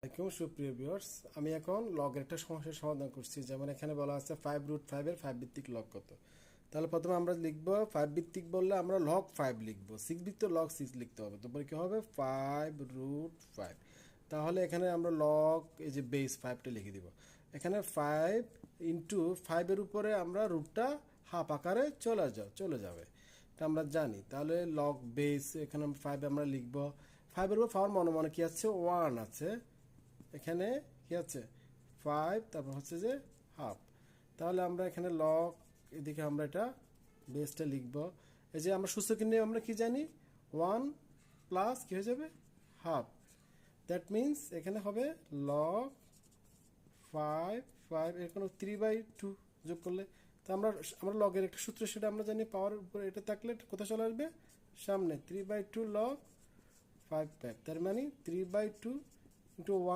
আসসালামু সুপ্রিয় ভিউয়ার্স, আমি এখন লগের একটা সমস্যার সমাধান করছি। যেমন এখানে বলা আছে 5√5 এর 5 ভিত্তিক লগ কত। তাহলে প্রথমে আমরা লিখব 5 ভিত্তিক বললে আমরা লগ 5 লিখব, 6 ভিত্তিক লগ 6 লিখতে হবে। তারপরে কি হবে 5√5। তাহলে এখানে আমরা লগ এই যে বেস 5টা লিখে দিব। এখানে 5 ইন্টু 5 এর উপরে আমরা রুটটা হাফ আকারে চলে যাবে, এটা আমরা জানি। তাহলে লগ বেস এখানে 5 আমরা লিখব। 5 এর উপর পাওয়ার মনে মনে কি আছে 1 আছে, এখানে কি আছে 5, তারপর হচ্ছে যে হাফ। তাহলে আমরা এখানে লগ এদিকে আমরা এটা বেসটা লিখব। এই যে আমরা সূচক নিয়ে আমরা কি জানি 1 প্লাস কি হয়ে যাবে হাফ। দ্যাট মিনস এখানে হবে লগ 5 এখানে 3/2 যোগ করলে। তো আমরা লগের একটা সূত্র, সেটা আমরা জানি পাওয়ার উপরে এটা থাকলে কোথায় চলে আসবে সামনে 3/2 লগ 5, তার মানে 3/2 ইন্টু 1